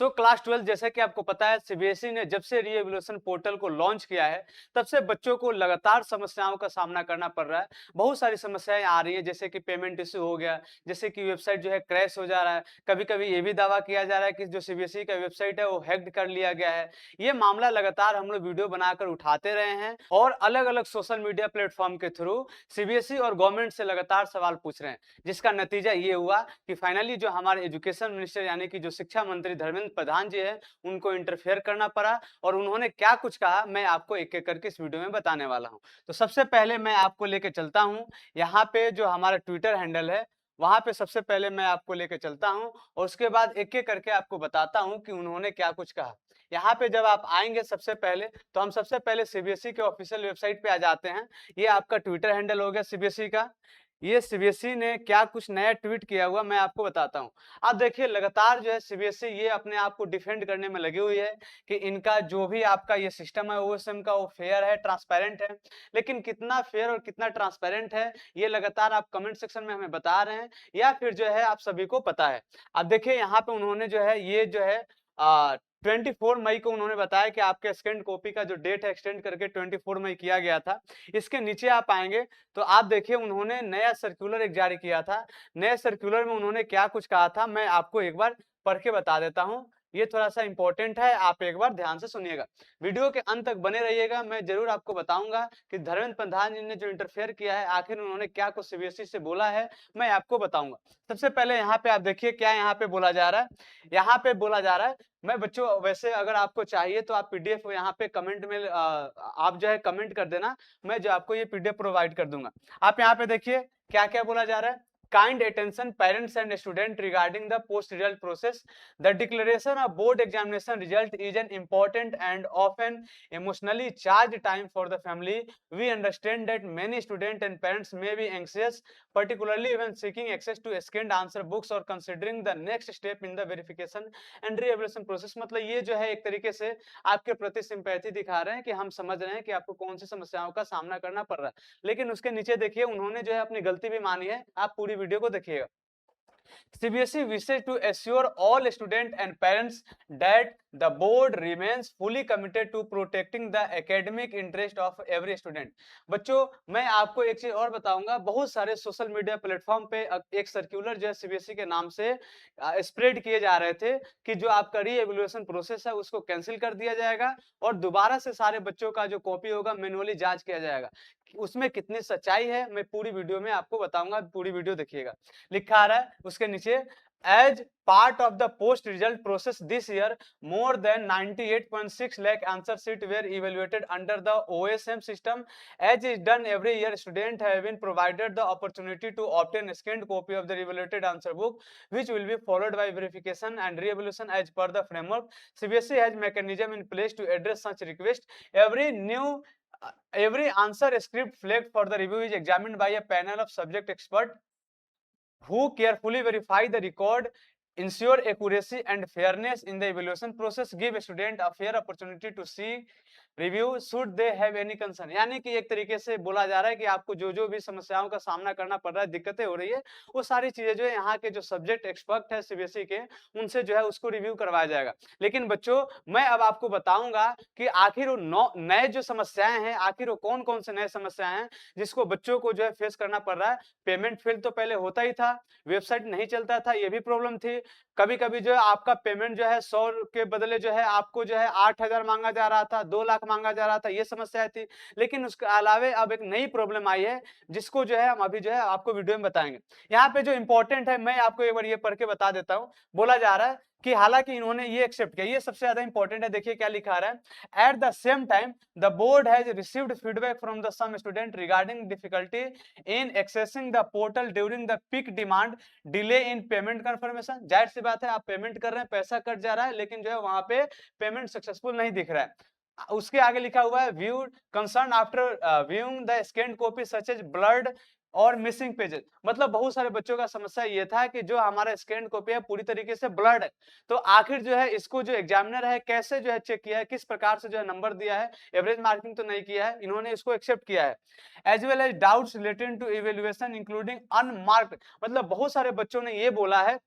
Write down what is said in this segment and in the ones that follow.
Class 12 जैसे कि आपको पता है सीबीएसई ने जब से रीएवल्यूशन पोर्टल को लॉन्च किया है तब से बच्चों को लगातार समस्याओं का सामना करना पड़ रहा है। बहुत सारी समस्याएं आ रही हैं, जैसे कि पेमेंट इश्यू हो गया, जैसे कि वेबसाइट जो है क्रैश हो जा रहा है। कभी-कभी ये भी दावा किया जा रहा है कि जो सीबीएसई का वेबसाइट है वो हैक्ड कर लिया गया है। ये मामला लगातार हम लोग वीडियो बनाकर उठाते रहे हैं और अलग-अलग सोशल मीडिया प्लेटफॉर्म के थ्रू सीबीएसई और गवर्नमेंट से लगातार सवाल पूछ रहे हैं, जिसका नतीजा ये हुआ कि फाइनली जो हमारे एजुकेशन मिनिस्टर यानी कि जो शिक्षा मंत्री धर्मेंद्र प्रधान जी हैं, उनको इंटरफेयर करना पड़ा और उन्होंने क्या कुछ कहा मैं आपको एक-एक करके इस वीडियो में बताने वाला हूं। तो सबसे पहले मैं आपको लेके चलता हूं यहाँ पे जो हमारा ट्विटर हैंडल है, वहां पे सबसे पहले मैं आपको लेके चलता हूं और उसके बाद एक-एक करके आपको बताता हूं कि उन्होंने क्या कुछ कहा। यहाँ पे जब आप आएंगे सबसे पहले, तो हम सबसे पहले सीबीएसई के ऑफिशियल वेबसाइट पे आ जाते हैं। ये आपका ट्विटर हैंडल हो गया सीबीएसई का। ये सीबीएसई ने क्या कुछ नया ट्वीट किया हुआ मैं आपको बताता हूँ। आप देखिए लगातार जो है सीबीएसई ये अपने आप को डिफेंड करने में लगी हुई है कि इनका जो भी आपका ये सिस्टम है ओएसएम का वो फेयर है, ट्रांसपेरेंट है। लेकिन कितना फेयर और कितना ट्रांसपेरेंट है ये लगातार आप कमेंट सेक्शन में हमें बता रहे हैं या फिर जो है आप सभी को पता है। अब देखिए यहाँ पे उन्होंने जो है ये जो है 24 मई को उन्होंने बताया कि आपके स्कैन कॉपी का जो डेट है एक्सटेंड करके 24 मई किया गया था। इसके नीचे आप आएंगे तो आप देखिए उन्होंने नया सर्कुलर एक जारी किया था। नए सर्कुलर में उन्होंने क्या कुछ कहा था मैं आपको एक बार पढ़ के बता देता हूँ। ये थोड़ा-सा इम्पोर्टेंट है, आप एक बार ध्यान से सुनिएगा। वीडियो के अंत तक बने रहिएगा, मैं ज़रूर आपको बताऊँगा कि धर्मेंद्र प्रधान जी ने जो इंटरफेयर किया है, आखिर उन्होंने क्या कुछ सीबीएसई से बोला है, मैं आपको बताऊँगा। सबसे पहले यहाँ पे आप देखिए क्या यहाँ पे बोला जा रहा है। यहाँ पे बोला जा रहा है, मैं बच्चों वैसे अगर आपको चाहिए तो आप पीडीएफ यहाँ पे कमेंट में आप जो है कमेंट कर देना, मैं जो आपको ये पीडीएफ प्रोवाइड कर दूँगा। आप यहाँ पे देखिए क्या-क्या बोला जा रहा है। Kind attention parents and student regarding the post result process. The declaration of board examination result is an important and often emotionally charged time for the family. We understand that many students and parents may be anxious, particularly when seeking access to scanned answer books or considering the next step in the verification and re-evaluation process। मतलब ये जो है एक तरीके से आपके प्रति sympathy दिखा रहे हैं कि हम समझ रहे हैं कि आपको कौन सी समस्याओं का सामना करना पड़ रहा है। लेकिन उसके नीचे देखिए उन्होंने जो है अपनी गलती भी मानी है। आप पूरी वीडियो को देखिएगा। CBSE wishes to assure all students and parents that the board remains fully committed to protecting the academic interest of every student। बच्चों मैं आपको एक चीज और बताऊंगा, बहुत सारे सोशल मीडिया प्लेटफॉर्म पे एक सर्कुलर जो है सीबीएसई के नाम से स्प्रेड किए जा रहे थे कि जो आपका री एवेल्युएशन प्रोसेस है उसको कैंसिल कर दिया जाएगा और दोबारा से सारे बच्चों का जो कॉपी होगा मैनुअली जांच किया जाएगा। उसमें कितनी सच्चाई है मैं पूरी वीडियो में आपको बताऊंगा, पूरी वीडियो देखिएगा। लिखा आ रहा है उसके नीचे, as part of the post result process this year more than 98.6 lakh answer sheet were evaluated under the OSM system। as is done every year, students have been provided the opportunity to obtain a scanned copy of the evaluated answer book, which will be followed by verification and re-evaluation as per the framework। CBSE has mechanism in place to address such request। every answer script flagged for the review is examined by a panel of subject expert who carefully verify the record, ensure accuracy and fairness in the evaluation process, give a student a fair opportunity to see review should they have any concern. यानी कि एक तरीके से बोला जा रहा है कि आपको जो जो भी समस्याओं का सामना करना पड़ रहा है, दिक्कतें हो रही है, वो सारी चीजें जो है यहाँ के जो सब्जेक्ट एक्सपर्ट है सीबीएसई के उनसे जो है उसको रिव्यू करवाया जाएगा। लेकिन बच्चों मैं अब आपको बताऊंगा कि आखिर वो नए जो समस्याएं हैं, आखिर वो कौन कौन से नए समस्याएं हैं जिसको बच्चों को जो है फेस करना पड़ रहा है। पेमेंट फेल तो पहले होता ही था, वेबसाइट नहीं चलता था, ये भी प्रॉब्लम थी। कभी कभी जो है आपका पेमेंट जो है 100 के बदले जो है आपको जो है 8,000 मांगा जा रहा था, 2 लाख मांगा जा रहा था, ये समस्या थी। लेकिन उसके अलावे अब एक नई प्रॉब्लम आई है जिसको जो है हम अभी जो है आपको वीडियो में बताएंगे। यहाँ पे जो इंपॉर्टेंट है मैं आपको एक बार ये पढ़ के बता देता हूँ। बोला जा रहा है कि हालांकि इन्होंने ये एक्सेप्ट किया, ये सबसे ज्यादा इंपॉर्टेंट है। देखिए क्या लिखा रहा है, at the same time the board has received feedback from the some student regarding difficulty in accessing the portal during the peak demand, delay in payment confirmation. जाहिर सी बात है आप पेमेंट कर रहे हैं, पैसा कट जा रहा है, लेकिन जो है वहां पे पेमेंट सक्सेसफुल नहीं दिख रहा है। उसके आगे लिखा हुआ है, view concern after viewing the scan copy such as blurred और मिसिंग पेजेस। मतलब बहुत सारे बच्चों का समस्या ये था कि जो हमारा स्कैन कॉपी है पूरी तरीके से ब्लर्ड है। तो आखिर जो है इसको जो एग्जामिनर है कैसे जो है चेक किया है, किस प्रकार से जो है नंबर दिया है, एवरेज मार्किंग तो नहीं किया है, इन्होंने इसको एक्सेप्ट किया है। As well as doubts related to evaluation including unmarked. मतलब बहुत सारे बच्चों ने ये बोला है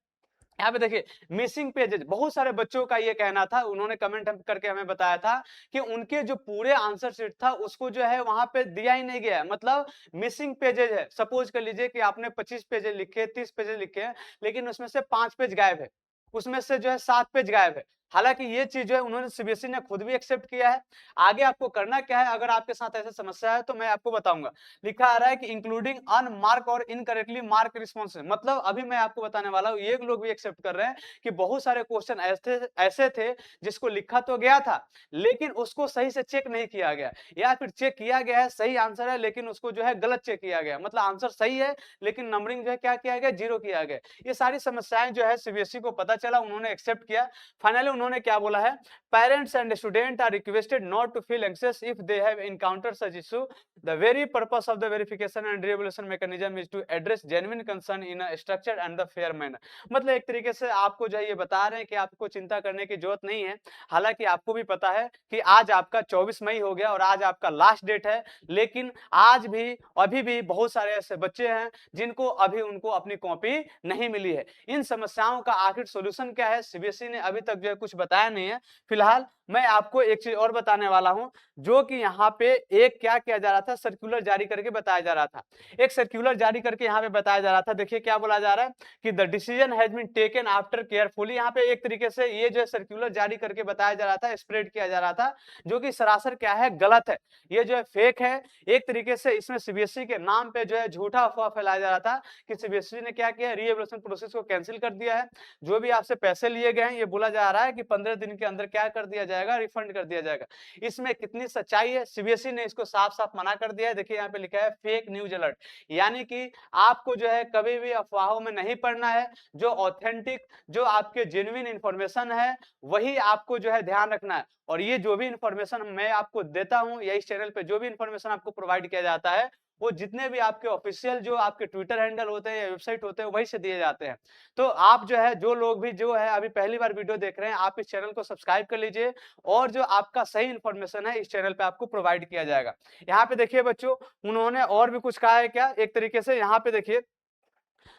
यहाँ पे देखिए मिसिंग पेजेस, बहुत सारे बच्चों का ये कहना था, उन्होंने कमेंट हम करके हमें बताया था कि उनके जो पूरे आंसर शीट था उसको जो है वहां पे दिया ही नहीं गया है, मतलब मिसिंग पेजेस है। सपोज कर लीजिए कि आपने 25 पेजेस लिखे, 30 पेजेस लिखे हैं, लेकिन उसमें से 5 पेज गायब है, उसमें से जो है 7 पेज गायब है। हालांकि ये चीज जो है उन्होंने सीबीएसई ने खुद भी एक्सेप्ट किया है। आगे आपको करना क्या है, अगर आपके साथ ऐसा समस्या है तो मैं आपको बताऊंगा। लिखा आ रहा है कि इंक्लूडिंग अनमार्क और इनकरेक्टली मार्क रिस्पॉन्स, मतलब अभी मैं आपको बताने वाला हूं, ये लोग भी एक्सेप्ट कर रहे हैं कि बहुत सारे क्वेश्चन ऐसे ऐसे थे जिसको लिखा तो गया था लेकिन उसको सही से चेक नहीं किया गया, या फिर चेक किया गया है, सही आंसर है लेकिन उसको जो है गलत चेक किया गया, मतलब आंसर सही है लेकिन नंबरिंग जो है क्या किया गया, 0 किया गया। ये सारी समस्याएं जो है सीबीएसई को पता चला, उन्होंने एक्सेप्ट किया। फाइनली उन्होंने क्या बोला है, parents and student are requested not to feel anxious if they have encountered such issue. The very purpose of the verification and re-evaluation mechanism is to address genuine concern in a structured and the fair manner। मतलब एक तरीके से आपको जो है ये बता रहे हैं कि आपको चिंता करने की जरूरत नहीं है। हालांकि आपको भी पता है कि आज आपका 24 मई हो गया और आज आपका लास्ट डेट है, लेकिन आज भी अभी भी बहुत सारे ऐसे बच्चे हैं जिनको अभी उनको अपनी कॉपी नहीं मिली है। इन समस्याओं का आखिर सोल्यूशन क्या है, सीबीएसई ने अभी तक जो है कुछ बताया नहीं है। फिलहाल मैं आपको एक चीज और बताने वाला हूं, जो कि यहाँ पे एक क्या किया जा रहा था, सर्कुलर जारी करके बताया जा रहा था। एक सर्कुलर जारी करके यहाँ पे बताया जा रहा था। देखिए क्या बोला जा रहा है कि the decision has been taken after carefully. यहाँ पे एक तरीके से ये जो सर्कुलर जारी करके बताया जा रहा था, स्प्रेड किया जा रहा था, जो कि सरासर क्या है, गलत है, ये जो है फेक है। एक तरीके से इसमें सीबीएसई के नाम पे जो है झूठा अफवाह फैलाया जा रहा था कि सीबीएसई ने क्या किया, रीएवल्यूशन प्रोसेस को कैंसिल कर दिया है। जो भी आपसे पैसे लिए गए हैं, ये बोला जा रहा है कि 15 दिन के अंदर क्या कर दिया जाएगा, रिफंड कर दिया जाएगा। इसमें कितनी सच्चाई है, सीबीएसई ने इसको साफ साफ मना कर दिया है। देखिए यहाँ पे लिखा है फेक न्यूज अलर्ट, यानी कि आपको जो है कभी भी अफवाहों में नहीं पड़ना है। जो ऑथेंटिक, जो आपके जेन्युइन इंफॉर्मेशन है, वही आपको जो है ध्यान रखना है। और ये जो भी इंफॉर्मेशन मैं आपको देता हूं या इस चैनल पे जो भी इंफॉर्मेशन आपको प्रोवाइड किया जाता है, वो जितने भी आपके ऑफिशियल जो आपके ट्विटर हैंडल होते हैं या वेबसाइट होते हैं वही से दिए जाते हैं। तो आप जो है, जो लोग भी जो है अभी पहली बार वीडियो देख रहे हैं, आप इस चैनल को सब्सक्राइब कर लीजिए और जो आपका सही इंफॉर्मेशन है इस चैनल पे आपको प्रोवाइड किया जाएगा। यहाँ पे देखिए बच्चों, उन्होंने और भी कुछ कहा है क्या, एक तरीके से यहाँ पे देखिए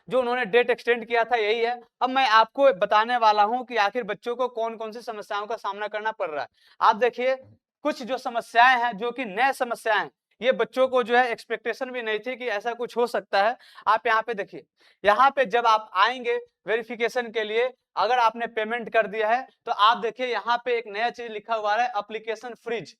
जो उन्होंने डेट एक्सटेंड किया था यही है। अब मैं आपको बताने वाला हूं कि आखिर बच्चों को कौन कौन सी समस्याओं का सामना करना पड़ रहा है। आप देखिए कुछ जो समस्याएं हैं, जो कि नए समस्याएं हैं, ये बच्चों को जो है एक्सपेक्टेशन भी नहीं थी कि ऐसा कुछ हो सकता है। आप यहाँ पे देखिए, यहाँ पे जब आप आएंगे वेरिफिकेशन के लिए, अगर आपने पेमेंट कर दिया है तो आप देखिए यहाँ पे एक नया चीज लिखा हुआ है, एप्लीकेशन फ्रीज।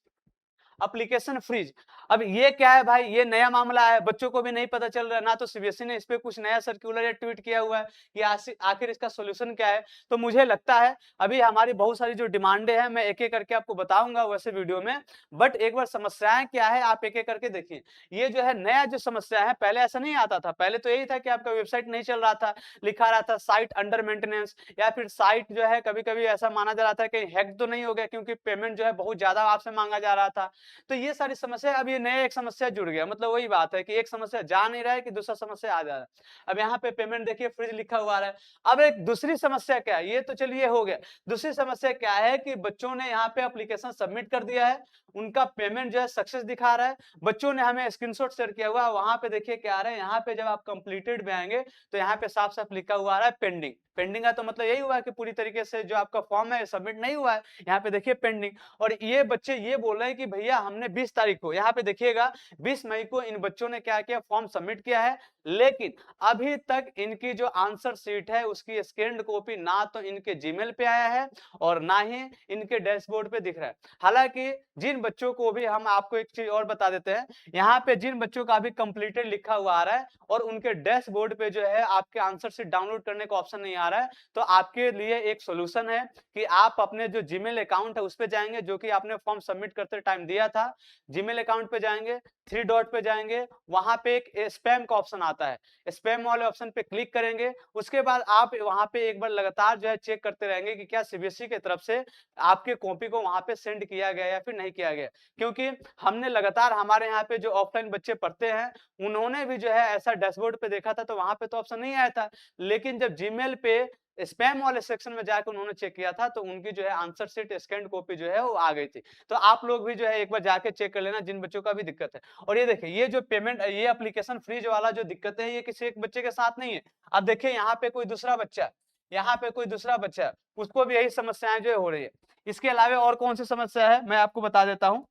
एप्लीकेशन फ्रीज, अब ये क्या है भाई, ये नया मामला है, बच्चों को भी नहीं पता चल रहा है, ना तो सीबीएसई ने इस पे कुछ नया सर्कुलर या ट्वीट किया हुआ है कि आखिर इसका सॉल्यूशन क्या है। तो मुझे लगता है अभी हमारी बहुत सारी जो डिमांडें हैं मैं एक एक करके आपको बताऊंगा वैसे वीडियो में, बट एक बार समस्याएं क्या है आप एक एक करके देखिए। ये जो है नया जो समस्या है, पहले ऐसा नहीं आता था, पहले तो यही था कि आपका वेबसाइट नहीं चल रहा था, लिखा रहा था साइट अंडर मेंटेनेंस, या फिर साइट जो है कभी कभी ऐसा माना जा रहा था कि हैक तो नहीं हो गया क्योंकि पेमेंट जो है बहुत ज्यादा आपसे मांगा जा रहा था। तो ये सारी समस्या, अब ये नया एक समस्या जुड़ गया, मतलब वही बात है कि एक समस्या जा नहीं रहा है कि दूसरा समस्या आ जा रहा है। अब यहाँ पे पेमेंट देखिए फ्रीज लिखा हुआ है। अब एक दूसरी समस्या क्या है, ये तो चलिए हो गया। दूसरी समस्या क्या है कि बच्चों ने यहाँ पे एप्लीकेशन सबमिट कर दिया है, उनका पेमेंट जो है सक्सेस दिखा रहा है, बच्चों ने हमें स्क्रीनशॉट शेयर किया हुआ है, वहां पे देखिए क्या आ रहा है, यहाँ पे जब आप कंप्लीटेड में आएंगे तो यहाँ पे साफ साफ लिखा हुआ आ रहा है पेंडिंग। पेंडिंग का तो मतलब यही हुआ है कि पूरी तरीके से जो आपका फॉर्म है सबमिट नहीं हुआ है, यहाँ पे देखिए पेंडिंग। और ये बच्चे ये बोल रहे हैं कि भैया हमने 20 तारीख को, यहाँ पे देखिएगा 20 मई को इन बच्चों ने क्या किया, फॉर्म सबमिट किया है, लेकिन अभी तक इनकी जो आंसर शीट है उसकी स्कैन्ड कॉपी ना तो इनके जीमेल पे आया है और ना ही इनके डैशबोर्ड पे दिख रहा है। हालांकि जिन बच्चों को भी, हम आपको एक चीज और बता देते हैं, यहाँ पे जिन बच्चों का अभी कंप्लीटेड लिखा हुआ आ रहा है और उनके डैशबोर्ड पे जो है आपके आंसर शीट डाउनलोड करने का ऑप्शन नहीं आ रहा है, तो आपके लिए एक सोल्यूशन है कि आप अपने जो जीमेल अकाउंट है उस पे जाएंगे, जो कि आपने फॉर्म सबमिट करते टाइम दिया था, जीमेल अकाउंट पे जाएंगे, 3 डॉट पे जाएंगे, वहां पे एक स्पैम का ऑप्शन आता है, स्पैम वाले ऑप्शन पे क्लिक करेंगे। उसके बाद आप वहां पे एक बार लगातार जो है चेक करते रहेंगे कि क्या सीबीएसई की तरफ से आपके कॉपी को वहां पे सेंड किया गया या फिर नहीं किया गया। क्योंकि हमने लगातार, हमारे यहाँ पे जो ऑफलाइन बच्चे पढ़ते हैं उन्होंने भी जो है ऐसा डैशबोर्ड पे देखा था, तो वहां पे तो ऑप्शन नहीं आया था, लेकिन जब जीमेल पे स्पैम वाले सेक्शन में जाकर उन्होंने चेक किया था तो उनकी जो है आंसर शीट स्कैन कॉपी जो है वो आ गई थी। तो आप लोग भी जो है एक बार जाके चेक कर लेना जिन बच्चों का भी दिक्कत है। और ये देखिए, ये जो पेमेंट, ये एप्लीकेशन फ्रीज वाला जो दिक्कत है, ये किसी एक बच्चे के साथ नहीं है। अब देखिए यहाँ पे कोई दूसरा बच्चा, यहाँ पे कोई दूसरा बच्चा है, उसको भी यही समस्याएं जो है हो रही है। इसके अलावा और कौन सी समस्या है मैं आपको बता देता हूँ।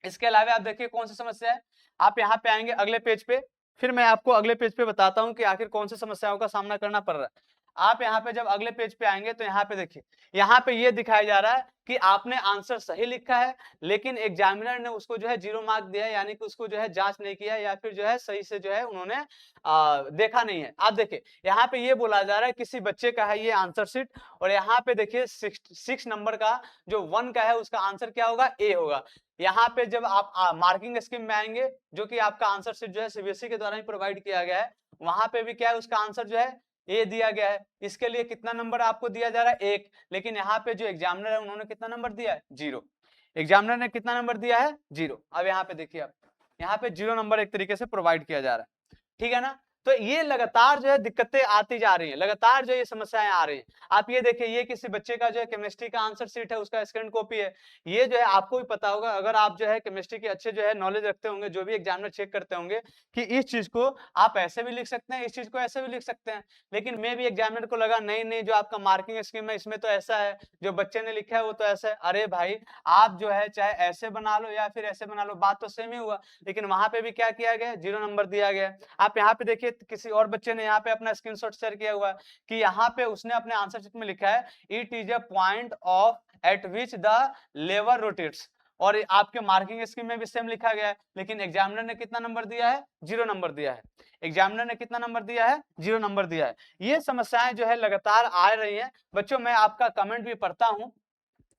इसके अलावा आप देखिए कौन सी समस्या है। आप यहाँ पे आएंगे अगले पेज पे, फिर मैं आपको अगले पेज पे बताता हूँ कि आखिर कौन सी समस्याओं का सामना करना पड़ रहा है। आप यहाँ पे जब अगले पेज पे आएंगे तो यहाँ पे देखिए, यहाँ पे ये दिखाया जा रहा है कि आपने आंसर सही लिखा है, लेकिन एग्जामिनर ने उसको जो है 0 मार्क दिया है, यानी कि उसको जो है जांच नहीं किया या फिर जो है सही से जो है उन्होंने देखा नहीं है। आप देखिए यहाँ पे ये बोला जा रहा है किसी बच्चे का है ये आंसर शीट, और यहाँ पे देखिए 6 नंबर का जो 1 का है उसका आंसर क्या होगा, ए होगा। यहाँ पे जब आप मार्किंग स्कीम में आएंगे, जो कि आपका आंसर शीट जो है सीबीएसई के द्वारा ही प्रोवाइड किया गया है, वहां पे भी क्या है उसका आंसर जो है ए दिया गया है। इसके लिए कितना नंबर आपको दिया जा रहा है, 1। लेकिन यहाँ पे जो एग्जामिनर है उन्होंने कितना नंबर दिया है, 0। एग्जामिनर ने कितना नंबर दिया है, 0। अब यहाँ पे देखिए, आप यहाँ पे 0 नंबर एक तरीके से प्रोवाइड किया जा रहा है, ठीक है ना। तो ये लगातार जो है दिक्कतें आती जा रही हैं, लगातार जो ये समस्याएं आ रही हैं। आप ये देखिए, ये किसी बच्चे का जो है केमिस्ट्री का आंसर शीट है, उसका स्कैन कॉपी है। ये जो है आपको भी पता होगा, अगर आप जो है केमिस्ट्री के अच्छे जो है नॉलेज रखते होंगे, जो भी एग्जामिनर चेक करते होंगे कि इस चीज को आप ऐसे भी लिख सकते हैं, इस चीज को ऐसे भी लिख सकते हैं। लेकिन मे भी एग्जामिनर को लगा नहीं नहीं, जो आपका मार्किंग स्कीम है इसमें तो ऐसा है, जो बच्चे ने लिखा है वो तो ऐसा है। अरे भाई, आप जो है चाहे ऐसे बना लो या फिर ऐसे बना लो, बात तो सेम ही हुआ। लेकिन वहां पे भी क्या किया गया, 0 नंबर दिया गया। आप यहाँ पे देखिए, किसी और बच्चे ने यहाँ पे अपना स्क्रीनशॉट शेयर किया हुआ है कि यहाँ पे उसने अपने आंसर शीट में लिखा है it is a point of at which the lever rotates, और आपके मार्किंग स्कीम में भी सेम लिखा गया है। लेकिन एग्जामिनर ने कितना नंबर दिया है, 0 नंबर दिया है। एग्जामिनर ने कितना नंबर दिया है, 0 नंबर दिया है। ये समस्याएं जो है लगातार आ रही हैं। बच्चों, मैं आपका कमेंट भी पढ़ता हूँ,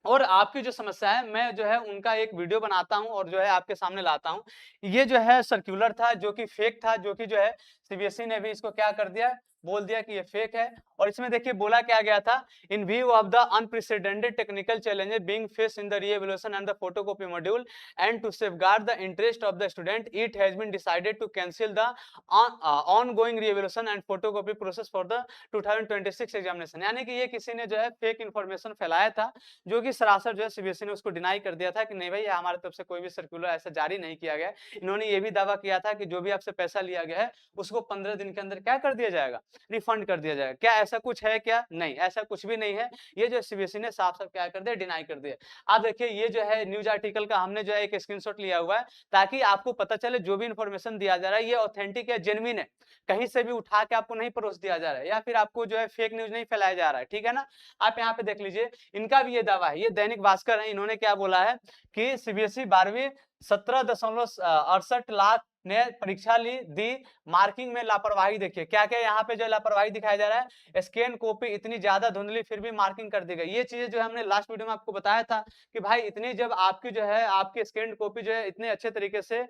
और आपकी जो समस्या है मैं जो है उनका एक वीडियो बनाता हूं और जो है आपके सामने लाता हूं। ये जो है सर्कुलर था, जो कि फेक था, जो कि जो है सीबीएसई ने भी इसको क्या कर दिया, बोल दिया कि ये फेक है। और इसमें देखिए बोला क्या गया था, in view of the unprecedented technical challenges being faced in the reevaluation and the photocopy module and to safeguard the interest of the student, it has been decided to cancel the ongoing reevaluation and photocopy process for the 2026 examination. यानी कि ये किसी ने जो है fake information फैलाया था, जो कि सरासर जो है सीबीएसई ने उसको डिनाई कर दिया था कि नहीं भाई, हमारे तरफ से कोई भी सर्कुलर ऐसा जारी नहीं किया गया। इन्होंने ये भी दावा किया था कि जो भी आपसे पैसा लिया गया है उसको 15 दिन के अंदर क्या कर दिया जाएगा, रिफंड कर दिया जाएगा। क्या ऐसा कुछ है क्या? नहीं, ऐसा कुछ भी नहीं है। ये जो सीबीएसई ने साफ साफ क्या कर दिया, डिनाई कर दिया। आप देखिए, ये जो है न्यूज आर्टिकल का हमने जो है एक स्क्रीनशॉट लिया हुआ है, ताकि आपको पता चले जो भी इंफॉर्मेशन दिया जा रहा है ये ऑथेंटिक है, जेन्युइन है, कहीं से भी उठा के आपको नहीं परोस दिया जा रहा है, या फिर आपको जो है फेक न्यूज नहीं फैलाया जा रहा है, ठीक है ना। आप यहाँ पे देख लीजिए, इनका भी ये दावा है, ये दैनिक भास्कर है, इन्होंने क्या बोला है कि सीबीएसई 12वीं 17.68 लाख ने परीक्षा दी, मार्किंग में लापरवाही। देखिए क्या क्या यहाँ पे जो लापरवाही दिखाया जा रहा है, स्कैन कॉपी इतनी ज्यादा धुंधली फिर भी मार्किंग कर दी गई। ये चीजें जो हमने लास्ट वीडियो में आपको बताया था कि भाई इतनी जब आपकी जो है आपकी स्कैन कॉपी जो है इतने अच्छे तरीके से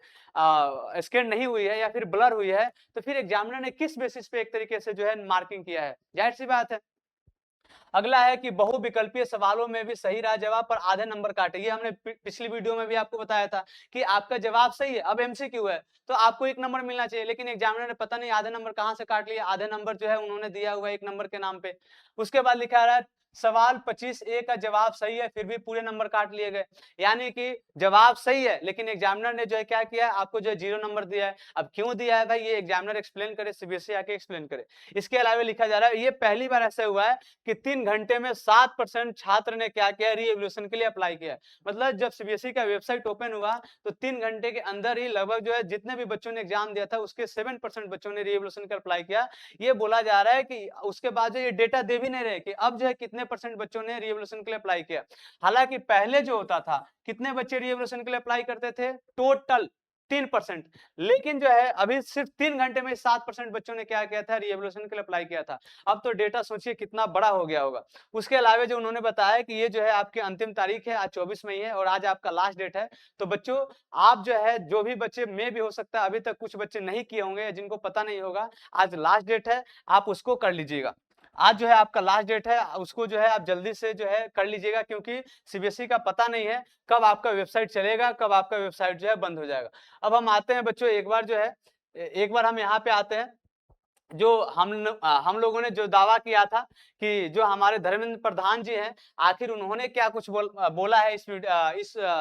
स्कैन नहीं हुई है या फिर ब्लर हुई है, तो फिर एग्जामिनर ने किस बेसिस पे एक तरीके से जो है मार्किंग किया है, जाहिर सी बात है। अगला है कि बहुविकल्पीय सवालों में भी सही रहा जवाब पर आधे नंबर काटे। ये हमने पिछली वीडियो में भी आपको बताया था कि आपका जवाब सही है, अब एमसीक्यू है तो आपको 1 नंबर मिलना चाहिए, लेकिन एग्जामिनर ने पता नहीं आधे नंबर कहां से काट लिया, आधे नंबर जो है उन्होंने दिया हुआ 1 नंबर के नाम पे। उसके बाद लिखा रहा है सवाल 25A का जवाब सही है, फिर भी पूरे नंबर काट लिए गए। यानी कि जवाब सही है, लेकिन एग्जामिनर ने जो है क्या किया, आपको जो है 0 नंबर दिया है। अब क्यों दिया है भाई, ये एग्जामिनर एक्सप्लेन करे, सीबीएसई आके एक्सप्लेन करे। इसके अलावा लिखा जा रहा है, ये पहली बार ऐसा हुआ है कि 3 घंटे में 7% छात्र ने क्या किया, रीएवल्यूशन के लिए अप्लाई किया। मतलब जब सीबीएसई का वेबसाइट ओपन हुआ तो 3 घंटे के अंदर ही लगभग जो है जितने भी बच्चों ने एग्जाम दिया था उसके 7% बच्चों ने रीएवल्यूशन का अप्लाई किया। ये बोला जा रहा है कि उसके बाद जो ये डेटा दे भी नहीं रहे कि अब जो है कितने परसेंट बच्चों ने रीएवल्यूशन के लिए अप्लाई किया। हालांकि पहले जो होता था, कितने बच्चे रीएवल्यूशन के लिए अप्लाई करते थे, टोटल 3%। लेकिन जो है अभी सिर्फ 3 घंटे में 7% बच्चों ने क्या किया था, रीएवल्यूशन के लिए अप्लाई किया था। अब तो डेटा सोचिए कितना बड़ा हो गया होगा। उसके अलावा जो उन्होंने बताया कि ये जो है आपकी अंतिम तारीख है, आज 24 मई है और आज आपका लास्ट डेट है। तो बच्चों, आप जो है जो भी बच्चे में भी हो सकता है अभी तक कुछ बच्चे नहीं किए होंगे या जिनको पता नहीं होगा, आज लास्ट डेट है, आप उसको कर लीजिएगा। आज जो है आपका लास्ट डेट है, उसको जो है आप जल्दी से जो है कर लीजिएगा, क्योंकि सीबीएसई का पता नहीं है कब आपका वेबसाइट चलेगा, कब आपका वेबसाइट जो है बंद हो जाएगा। अब हम आते हैं बच्चों, एक बार जो है एक बार हम यहाँ पे आते हैं, जो हम लोगों ने जो दावा किया था कि जो हमारे धर्मेंद्र प्रधान जी हैं, आखिर उन्होंने क्या कुछ बोला है इस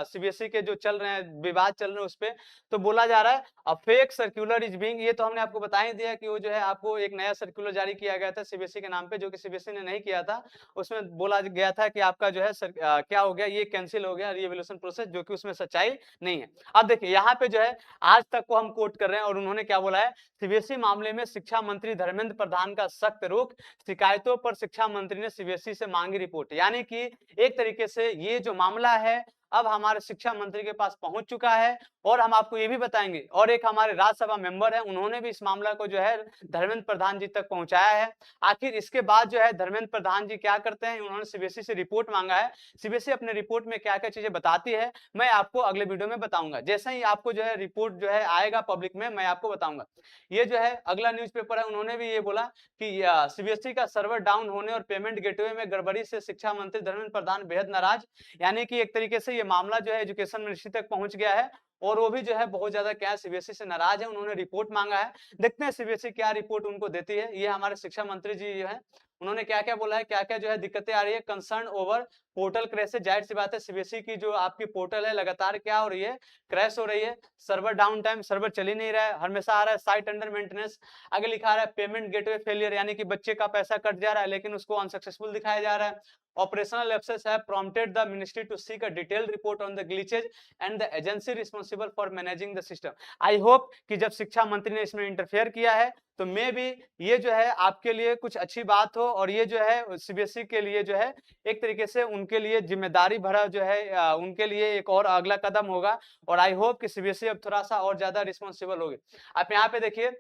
सीबीएसई के जो चल रहे हैं, विवाद चल रहे हैं उस पे। तो बोला जा रहा है a fake circular is being, ये तो हमने आपको बता ही दिया कि वो जो है आपको एक नया सर्कुलर जारी किया गया था सीबीएसई के नाम पे, जो कि सीबीएसई ने नहीं किया था। उसमें बोला गया था कि आपका जो है क्या हो गया, ये कैंसिल हो गया रीवैल्यूएशन प्रोसेस, जो कि उसमें सच्चाई नहीं है। अब देखिए यहाँ पे जो है आज तक को हम कोट कर रहे हैं और उन्होंने क्या बोला है, सीबीएसई मामले में शिक्षा मंत्री धर्मेंद्र प्रधान का सख्त रुख, शिकायतों पर शिक्षा मंत्री ने सीबीएसई से मांगी रिपोर्ट। यानी कि एक तरीके से ये जो मामला है अब हमारे शिक्षा मंत्री के पास पहुंच चुका है। और हम आपको ये भी बताएंगे, और एक हमारे राज्यसभा मेंबर है, उन्होंने भी इस मामला को जो है धर्मेंद्र प्रधान जी तक पहुंचाया है। आखिर इसके बाद जो है धर्मेंद्र प्रधान जी क्या करते हैं, उन्होंने सीबीएसई से रिपोर्ट मांगा है। सीबीएसई अपने रिपोर्ट में क्या क्या चीजें बताती है मैं आपको अगले वीडियो में बताऊंगा। जैसे ही आपको जो है रिपोर्ट जो है आएगा पब्लिक में, मैं आपको बताऊंगा। ये जो है अगला न्यूज़पेपर है, उन्होंने भी ये बोला कि सीबीएसई का सर्वर डाउन होने और पेमेंट गेटवे में गड़बड़ी से शिक्षा मंत्री धर्मेंद्र प्रधान बेहद नाराज। यानी कि एक तरीके से ये मामला जो है एजुकेशन मिनिस्ट्री तक पहुंच गया है और वो भी जो है बहुत ज्यादा क्या सीबीएसई से नाराज है, उन्होंने रिपोर्ट मांगा है। देखते हैं सीबीएसई क्या रिपोर्ट उनको देती है। ये हमारे शिक्षा मंत्री जी जो है उन्होंने क्या क्या बोला है, क्या क्या जो है दिक्कतें आ रही है, कंसर्न ओवर पोर्टल क्रैश है। जाहिर सी बात है सीबीएसई की जो आपकी पोर्टल है लगातार क्या हो रही है, क्रैश हो रही है। सर्वर डाउन टाइम, सर्वर चल ही नहीं रहा है, हमेशा आ रहा है साइट अंडर मेंटेनेंस। आगे लिखा रहा है पेमेंट गेटवे फेलियर, यानी कि बच्चे का पैसा कट जा रहा है लेकिन उसको अनसक्सेसफुल दिखाया जा रहा है। Operational lapses have prompted the ministry to seek a detailed report on the glitches and the agency responsible for managing the system. I hope कि जब शिक्षा मंत्री ने इसमें इंटरफेयर किया है तो मे भी ये जो है आपके लिए कुछ अच्छी बात हो, और ये जो है सीबीएसई के लिए जो है एक तरीके से उनके लिए जिम्मेदारी भरा जो है उनके लिए एक और अगला कदम होगा। और आई होप कि सीबीएसई अब थोड़ा सा और ज्यादा रिस्पॉन्सिबल होगी। आप यहाँ पे देखिए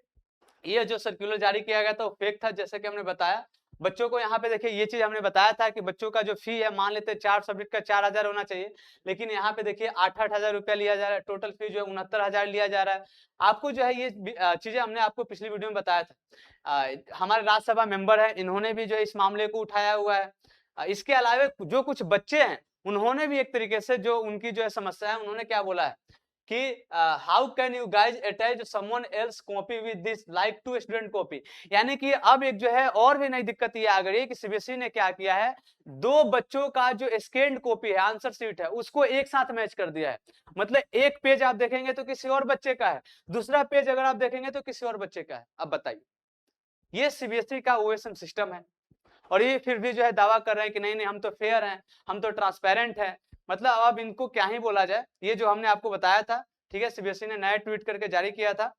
ये जो सर्कुलर जारी किया गया था वो फेक था, जैसे कि हमने बताया। बच्चों को यहाँ पे देखिए ये चीज हमने बताया था कि बच्चों का जो फी है, मान लेते हैं 4 सब्जेक्ट का 4000 होना चाहिए, लेकिन यहाँ पे देखिए 8-8 हजार रुपया लिया जा रहा है। टोटल फी जो है 69,000 लिया जा रहा है। आपको जो है ये चीजें हमने आपको पिछली वीडियो में बताया था। हमारे राज्यसभा मेंबर है, इन्होंने भी जो है इस मामले को उठाया हुआ है। इसके अलावा जो कुछ बच्चे हैं उन्होंने भी एक तरीके से जो उनकी जो है समस्या है, उन्होंने क्या बोला है कि how can you guys attach someone else copy with this like to student copy. यानी कि अब एक जो है और भी नई दिक्कत ये आ गई है कि सीबीएसई ने क्या किया है, दो बच्चों का जो स्कैन्ड कॉपी है, आंसर शीट है, उसको एक साथ मैच कर दिया है। मतलब एक पेज आप देखेंगे तो किसी और बच्चे का है, दूसरा पेज अगर आप देखेंगे तो किसी और बच्चे का है। अब बताइए, ये सीबीएसई का ओएसएम सिस्टम है। और ये फिर भी जो है दावा कर रहे हैं कि नहीं नहीं हम तो फेयर हैं, हम तो ट्रांसपेरेंट हैं। मतलब अब इनको क्या ही बोला जाए। ये जो हमने आपको बताया था, ठीक है, सीबीएसई ने नया ट्वीट करके जारी किया था।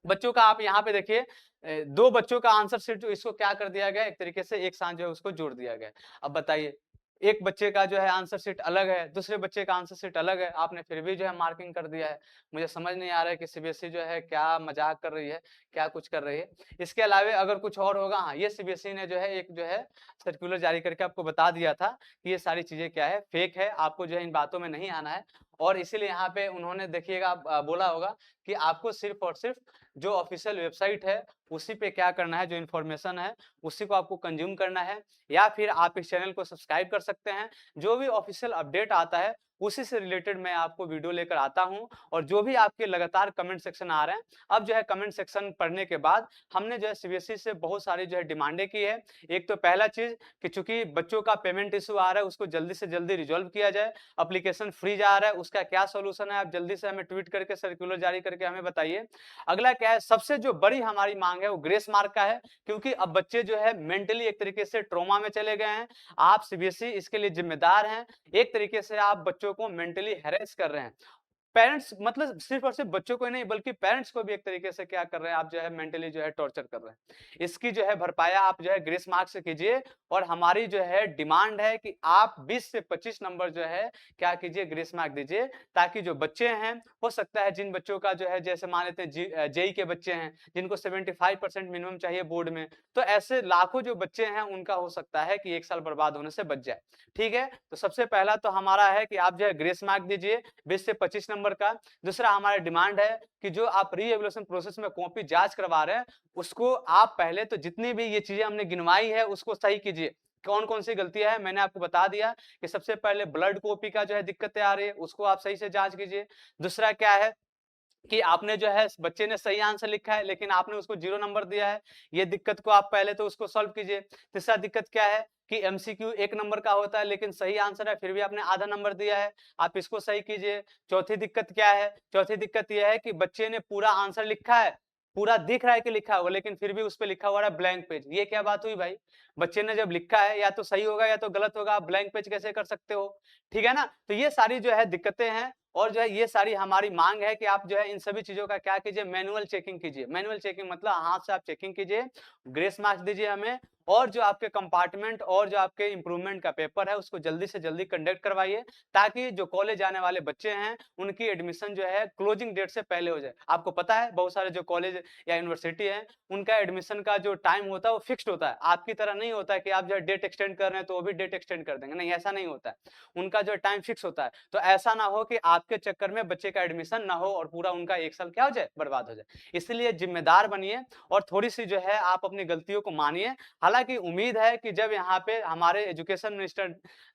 बच्चों का आप यहाँ पे देखिए, दो बच्चों का आंसर शीट जो इसको क्या कर दिया गया, एक तरीके से एक साथ जो है उसको जोड़ दिया गया। अब बताइए, एक बच्चे का जो है आंसर शीट अलग है, दूसरे बच्चे का आंसर शीट अलग है, आपने फिर भी जो है मार्किंग कर दिया है। मुझे समझ नहीं आ रहा है कि सीबीएसई जो है क्या मजाक कर रही है, क्या कुछ कर रही है। इसके अलावा अगर कुछ और होगा, हाँ, ये सीबीएसई ने जो है एक जो है सर्कुलर जारी करके आपको बता दिया था कि ये सारी चीजें क्या है, फेक है, आपको जो है इन बातों में नहीं आना है। और इसीलिए यहाँ पे उन्होंने देखिएगा बोला होगा कि आपको सिर्फ और सिर्फ जो ऑफिशियल वेबसाइट है उसी पे क्या करना है, जो इन्फॉर्मेशन है उसी को आपको कंज्यूम करना है, या फिर आप इस चैनल को सब्सक्राइब कर सकते हैं। जो भी ऑफिशियल अपडेट आता है उसी से रिलेटेड मैं आपको वीडियो लेकर आता हूं। और जो भी आपके लगातार कमेंट सेक्शन आ रहे हैं, अब जो है कमेंट सेक्शन पढ़ने के बाद हमने जो है सीबीएसई से बहुत सारी जो है डिमांडें की है। एक तो पहला चीज कि चूंकि बच्चों का पेमेंट इशू आ रहा है उसको जल्दी से जल्दी रिजॉल्व किया जाए। एप्लीकेशन फ्रीज आ रहा है, उसका क्या सोल्यूशन है, आप जल्दी से हमें ट्वीट करके सर्कुलर जारी करके हमें बताइए। अगला क्या है, सबसे जो बड़ी हमारी मांग है वो ग्रेस मार्क का है, क्योंकि अब बच्चे जो है मेंटली एक तरीके से ट्रोमा में चले गए हैं। आप सीबीएसई इसके लिए जिम्मेदार हैं। एक तरीके से आप बच्चों को मेंटली हैरेस कर रहे हैं। पेरेंट्स मतलब सिर्फ और सिर्फ बच्चों को ही नहीं बल्कि पेरेंट्स को भी एक तरीके से क्या कर रहे हैं, आप जो है मेंटली जो है टॉर्चर कर रहे हैं। इसकी जो है भरपाया आप जो है ग्रेस मार्क से कीजिए। और हमारी जो है डिमांड है कि आप 20 से 25 नंबर जो है क्या कीजिए, ग्रेस मार्क दीजिए, ताकि जो बच्चे हैं, हो सकता है जिन बच्चों का जो है जैसे मान लेते हैं जेई के बच्चे हैं जिनको 75% मिनिमम चाहिए बोर्ड में, तो ऐसे लाखों जो बच्चे हैं उनका हो सकता है कि एक साल बर्बाद होने से बच जाए। ठीक है, तो सबसे पहला तो हमारा है कि आप जो है ग्रेस मार्क दीजिए 20 से 25 नंबर का। दूसरा हमारा डिमांड है कि जो आप री एवल्यूशन प्रोसेस में कॉपी जांच करवा रहे हैं उसको आप पहले तो जितनी भी ये चीजें हमने गिनवाई है उसको सही कीजिए। कौन कौन सी गलतियां है मैंने आपको बता दिया कि सबसे पहले ब्लड कॉपी का जो है दिक्कतें आ रही है उसको आप सही से जांच कीजिए। दूसरा क्या है कि आपने जो है बच्चे ने सही आंसर लिखा है लेकिन आपने उसको 0 नंबर दिया है। ये दिक्कत को आप पहले तो उसको सॉल्व कीजिए। तीसरा दिक्कत क्या है कि एमसीक्यू 1 नंबर का होता है लेकिन सही आंसर है फिर भी आपने आधा नंबर दिया है, आप इसको सही कीजिए। चौथी दिक्कत क्या है? चौथी दिक्कत ये है कि बच्चे ने पूरा आंसर लिखा है, पूरा दिख रहा है कि लिखा हुआ लेकिन फिर भी उस पे लिखा हुआ है ब्लैंक पेज। ये क्या बात हुई भाई? बच्चे ने जब लिखा है या तो सही होगा या तो गलत होगा, आप ब्लैंक पेज कैसे कर सकते हो? ठीक है ना? तो ये सारी जो है दिक्कतें हैं और जो है ये सारी हमारी मांग है कि आप जो है इन सभी चीज़ों का क्या कीजिए, मैनुअल चेकिंग कीजिए। मैनुअल चेकिंग मतलब हाथ से आप चेकिंग कीजिए, ग्रेस मार्क्स दीजिए हमें और जो आपके कंपार्टमेंट और जो आपके इम्प्रूवमेंट का पेपर है उसको जल्दी से जल्दी कंडक्ट करवाइए, ताकि जो कॉलेज आने वाले बच्चे हैं उनकी एडमिशन जो है क्लोजिंग डेट से पहले हो जाए। आपको पता है बहुत सारे जो कॉलेज या यूनिवर्सिटी है उनका एडमिशन का जो टाइम होता है वो फिक्स्ड होता है। आपकी तरह नहीं होता है कि आप जो है डेट एक्सटेंड कर रहे हैं तो वो भी डेट एक्सटेंड कर देंगे, नहीं ऐसा नहीं होता है। उनका जो टाइम फिक्स होता है। तो ऐसा ना हो कि आपके चक्कर में बच्चे का एडमिशन ना हो और पूरा उनका 1 साल क्या हो जाए, बर्बाद हो जाए। इसलिए जिम्मेदार बनिए और थोड़ी-सी जो है आप अपनी गलतियों को मानिए। हालाँकि उम्मीद है कि जब यहाँ पे हमारे एजुकेशन मिनिस्टर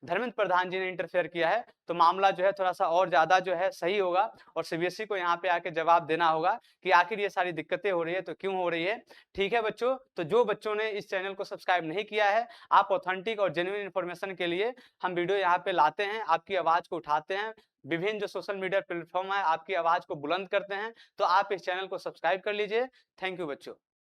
धर्मेंद्र प्रधान जी ने इंटरफेयर किया है, तो मामला जो है थोड़ा-सा और ज़्यादा जो है सही होगा और सीबीएसई को यहाँ पे आके जवाब देना होगा कि आखिर ये सारी दिक्कतें हो रही है, तो क्यों हो रही है? ठीक है बच्चों, तो जो बच्चों ने इस चैनल को सब्सक्राइब नहीं किया है, आप ऑथेंटिक और जेन्युइन इन्फॉर्मेशन के लिए हम वीडियो यहाँ पे लाते हैं, आपकी आवाज़ को उठाते हैं। विभिन्न जो सोशल मीडिया प्लेटफ़ॉर्म है, आपकी आवाज़ को बुलंद करते हैं। तो आप इस चैनल को सब्सक्राइब कर लीजिए। थैंक यू बच्चों।